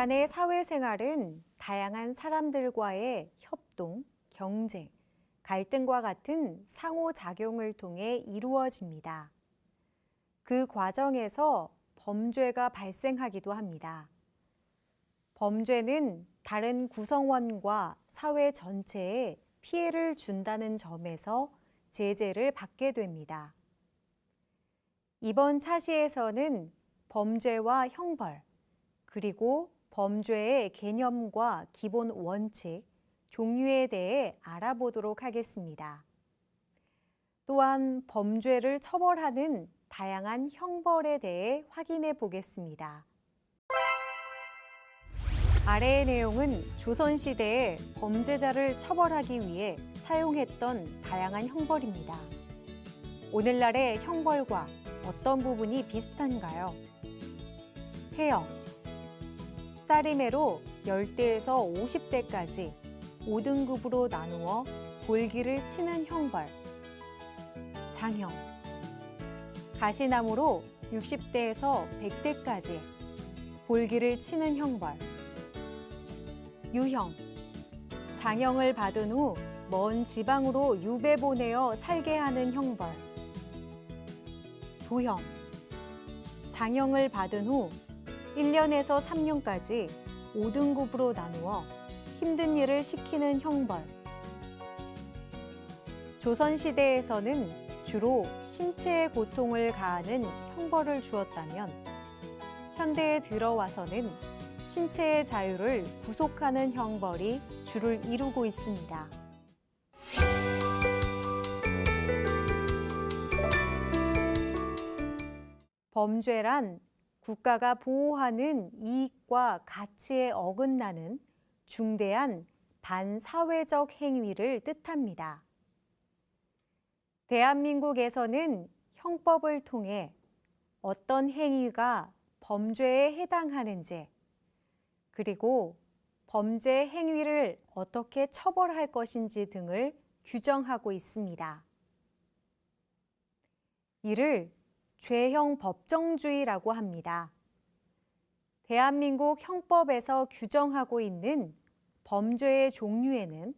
인간의 사회생활은 다양한 사람들과의 협동, 경쟁, 갈등과 같은 상호작용을 통해 이루어집니다. 그 과정에서 범죄가 발생하기도 합니다. 범죄는 다른 구성원과 사회 전체에 피해를 준다는 점에서 제재를 받게 됩니다. 이번 차시에서는 범죄와 형벌, 그리고 범죄의 개념과 기본 원칙, 종류에 대해 알아보도록 하겠습니다. 또한 범죄를 처벌하는 다양한 형벌에 대해 확인해 보겠습니다. 아래의 내용은 조선시대에 범죄자를 처벌하기 위해 사용했던 다양한 형벌입니다. 오늘날의 형벌과 어떤 부분이 비슷한가요? 태형, 쌀이매로 10대에서 50대까지 5등급으로 나누어 볼기를 치는 형벌. 장형, 가시나무로 60대에서 100대까지 볼기를 치는 형벌. 유형, 장형을 받은 후 먼 지방으로 유배 보내어 살게 하는 형벌. 도형, 장형을 받은 후 1년에서 3년까지 5등급으로 나누어 힘든 일을 시키는 형벌. 조선시대에서는 주로 신체의 고통을 가하는 형벌을 주었다면 현대에 들어와서는 신체의 자유를 구속하는 형벌이 주를 이루고 있습니다. 범죄란 국가가 보호하는 이익과 가치에 어긋나는 중대한 반사회적 행위를 뜻합니다. 대한민국에서는 형법을 통해 어떤 행위가 범죄에 해당하는지, 그리고 범죄 행위를 어떻게 처벌할 것인지 등을 규정하고 있습니다. 이를 죄형 법정주의라고 합니다. 대한민국 형법에서 규정하고 있는 범죄의 종류에는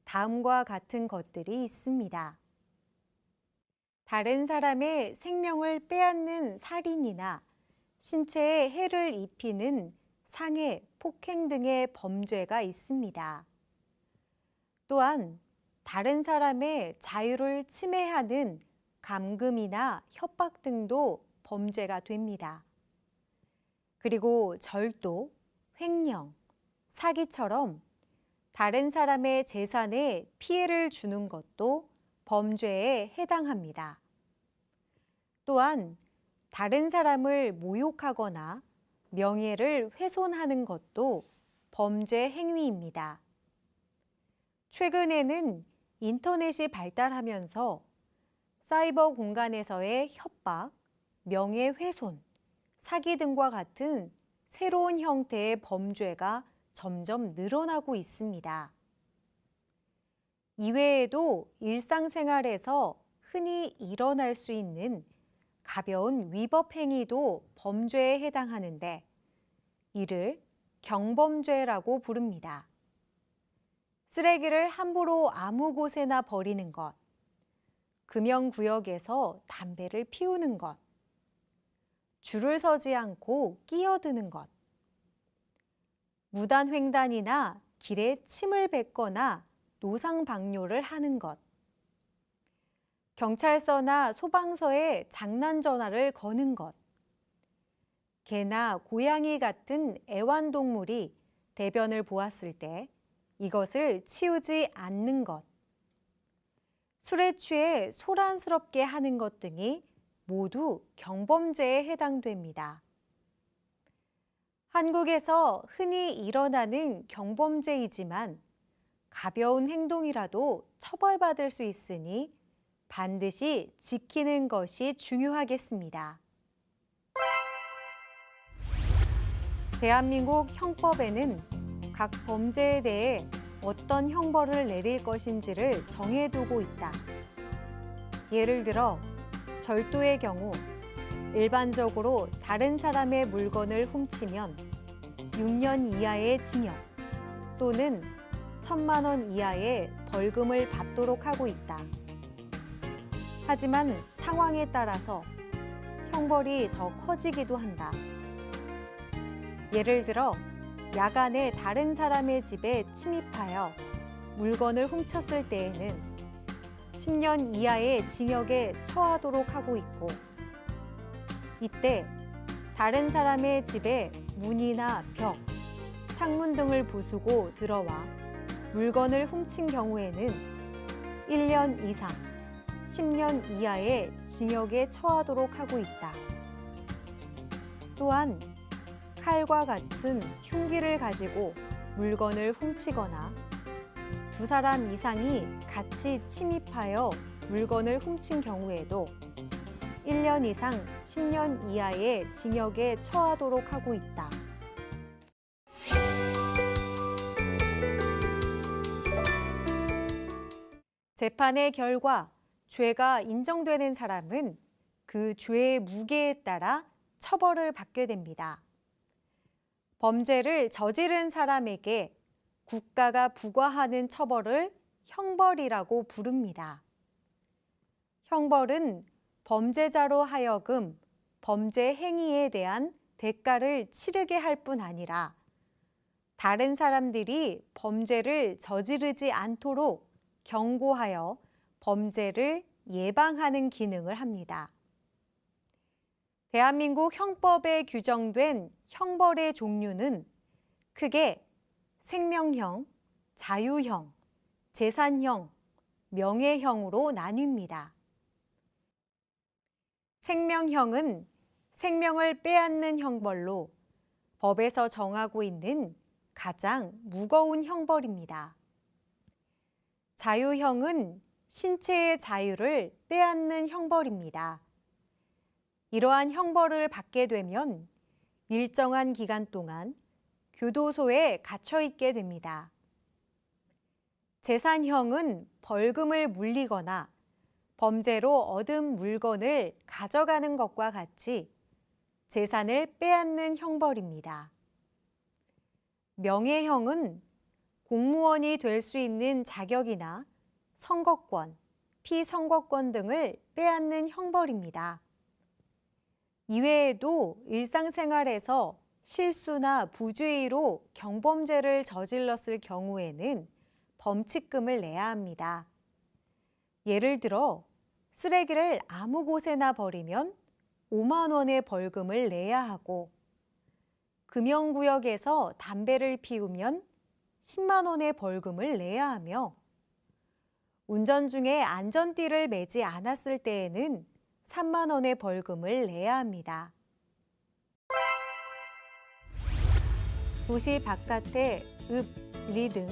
다음과 같은 것들이 있습니다. 다른 사람의 생명을 빼앗는 살인이나 신체에 해를 입히는 상해, 폭행 등의 범죄가 있습니다. 또한 다른 사람의 자유를 침해하는 감금이나 협박 등도 범죄가 됩니다. 그리고 절도, 횡령, 사기처럼 다른 사람의 재산에 피해를 주는 것도 범죄에 해당합니다. 또한 다른 사람을 모욕하거나 명예를 훼손하는 것도 범죄 행위입니다. 최근에는 인터넷이 발달하면서 사이버 공간에서의 협박, 명예훼손, 사기 등과 같은 새로운 형태의 범죄가 점점 늘어나고 있습니다. 이외에도 일상생활에서 흔히 일어날 수 있는 가벼운 위법 행위도 범죄에 해당하는데 이를 경범죄라고 부릅니다. 쓰레기를 함부로 아무 곳에나 버리는 것, 금연구역에서 담배를 피우는 것, 줄을 서지 않고 끼어드는 것, 무단횡단이나 길에 침을 뱉거나 노상방뇨를 하는 것, 경찰서나 소방서에 장난전화를 거는 것, 개나 고양이 같은 애완동물이 대변을 보았을 때 이것을 치우지 않는 것, 술에 취해 소란스럽게 하는 것 등이 모두 경범죄에 해당됩니다. 한국에서 흔히 일어나는 경범죄이지만 가벼운 행동이라도 처벌받을 수 있으니 반드시 지키는 것이 중요하겠습니다. 대한민국 형법에는 각 범죄에 대해 어떤 형벌을 내릴 것인지를 정해두고 있다. 예를 들어 절도의 경우 일반적으로 다른 사람의 물건을 훔치면 6년 이하의 징역 또는 1,000만 원 이하의 벌금을 받도록 하고 있다. 하지만 상황에 따라서 형벌이 더 커지기도 한다. 예를 들어 야간에 다른 사람의 집에 침입하여 물건을 훔쳤을 때에는 10년 이하의 징역에 처하도록 하고 있고, 이때 다른 사람의 집에 문이나 벽, 창문 등을 부수고 들어와 물건을 훔친 경우에는 1년 이상 10년 이하의 징역에 처하도록 하고 있다. 또한 칼과 같은 흉기를 가지고 물건을 훔치거나 두 사람 이상이 같이 침입하여 물건을 훔친 경우에도 1년 이상 10년 이하의 징역에 처하도록 하고 있다. 재판의 결과 죄가 인정되는 사람은 그 죄의 무게에 따라 처벌을 받게 됩니다. 범죄를 저지른 사람에게 국가가 부과하는 처벌을 형벌이라고 부릅니다. 형벌은 범죄자로 하여금 범죄 행위에 대한 대가를 치르게 할 뿐 아니라 다른 사람들이 범죄를 저지르지 않도록 경고하여 범죄를 예방하는 기능을 합니다. 대한민국 형법에 규정된 형벌의 종류는 크게 생명형, 자유형, 재산형, 명예형으로 나뉩니다. 생명형은 생명을 빼앗는 형벌로 법에서 정하고 있는 가장 무거운 형벌입니다. 자유형은 신체의 자유를 빼앗는 형벌입니다. 이러한 형벌을 받게 되면 일정한 기간 동안 교도소에 갇혀 있게 됩니다. 재산형은 벌금을 물리거나 범죄로 얻은 물건을 가져가는 것과 같이 재산을 빼앗는 형벌입니다. 명예형은 공무원이 될 수 있는 자격이나 선거권, 피선거권 등을 빼앗는 형벌입니다. 이외에도 일상생활에서 실수나 부주의로 경범죄를 저질렀을 경우에는 범칙금을 내야 합니다. 예를 들어 쓰레기를 아무 곳에나 버리면 5만 원의 벌금을 내야 하고, 금연구역에서 담배를 피우면 10만 원의 벌금을 내야 하며, 운전 중에 안전띠를 매지 않았을 때에는 3만 원의 벌금을 내야 합니다. 도시 바깥의 읍, 리 등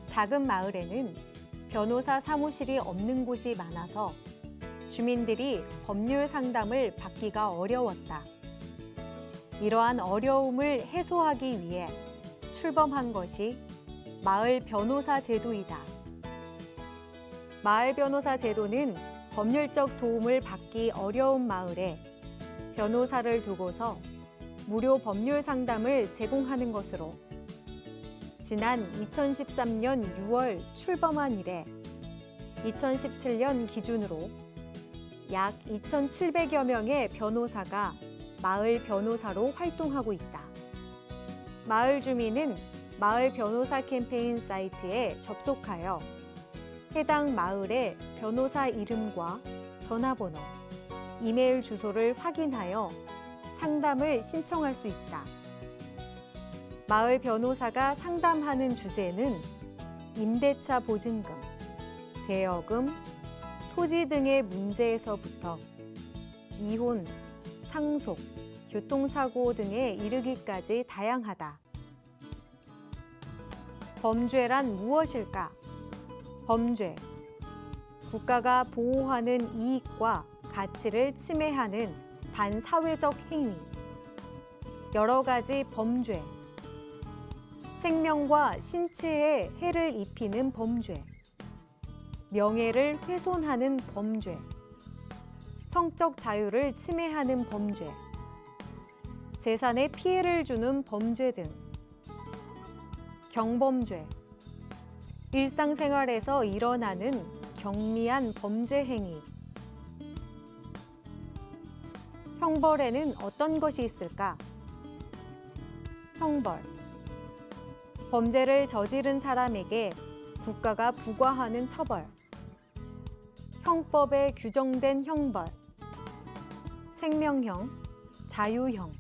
작은 마을에는 변호사 사무실이 없는 곳이 많아서 주민들이 법률 상담을 받기가 어려웠다. 이러한 어려움을 해소하기 위해 출범한 것이 마을 변호사 제도이다. 마을 변호사 제도는 법률적 도움을 받기 어려운 마을에 변호사를 두고서 무료 법률 상담을 제공하는 것으로 지난 2013년 6월 출범한 이래 2017년 기준으로 약 2,700여 명의 변호사가 마을 변호사로 활동하고 있다. 마을 주민은 마을 변호사 캠페인 사이트에 접속하여 해당 마을의 변호사 이름과 전화번호, 이메일 주소를 확인하여 상담을 신청할 수 있다. 마을 변호사가 상담하는 주제는 임대차 보증금, 대여금, 토지 등의 문제에서부터 이혼, 상속, 교통사고 등에 이르기까지 다양하다. 범죄란 무엇일까? 범죄, 국가가 보호하는 이익과 가치를 침해하는 반사회적 행위. 여러 가지 범죄, 생명과 신체에 해를 입히는 범죄, 명예를 훼손하는 범죄, 성적 자유를 침해하는 범죄, 재산에 피해를 주는 범죄 등 경범죄. 일상생활에서 일어나는 경미한 범죄 행위. 형벌에는 어떤 것이 있을까? 형벌. 범죄를 저지른 사람에게 국가가 부과하는 처벌. 형법에 규정된 형벌. 생명형, 자유형,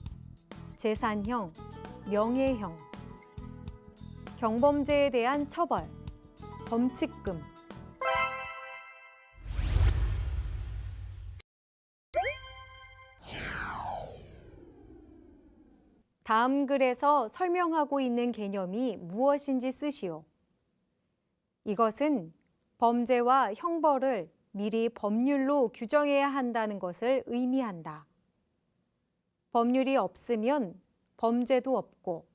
재산형, 명예형. 경범죄에 대한 처벌. 범칙금. 다음 글에서 설명하고 있는 개념이 무엇인지 쓰시오. 이것은 범죄와 형벌을 미리 법률로 규정해야 한다는 것을 의미한다. 법률이 없으면 범죄도 없고,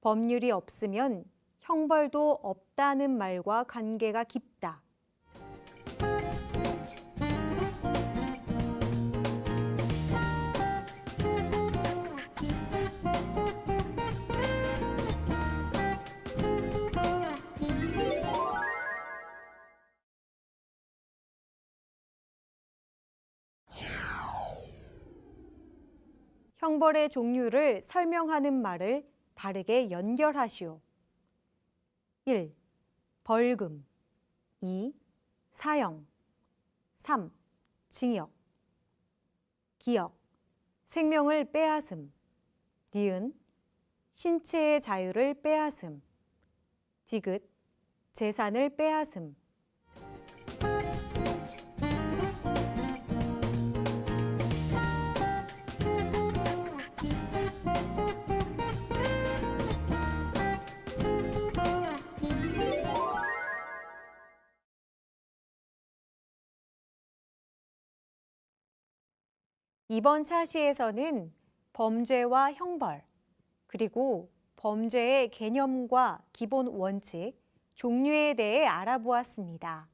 법률이 없으면 형벌도 없다는 말과 관계가 깊다. 형벌의 종류를 설명하는 말을 바르게 연결하시오. 1. 벌금. 2. 사형. 3. 징역. 기역. 생명을 빼앗음. 니은. 신체의 자유를 빼앗음. 디귿. 재산을 빼앗음. 이번 차시에서는 범죄와 형벌, 그리고 범죄의 개념과 기본 원칙, 종류에 대해 알아보았습니다.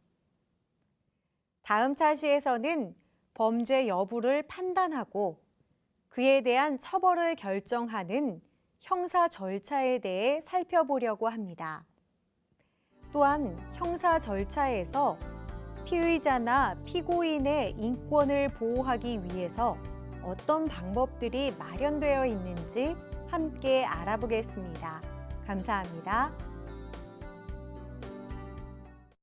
다음 차시에서는 범죄 여부를 판단하고 그에 대한 처벌을 결정하는 형사 절차에 대해 살펴보려고 합니다. 또한 형사 절차에서 피의자나 피고인의 인권을 보호하기 위해서 어떤 방법들이 마련되어 있는지 함께 알아보겠습니다. 감사합니다.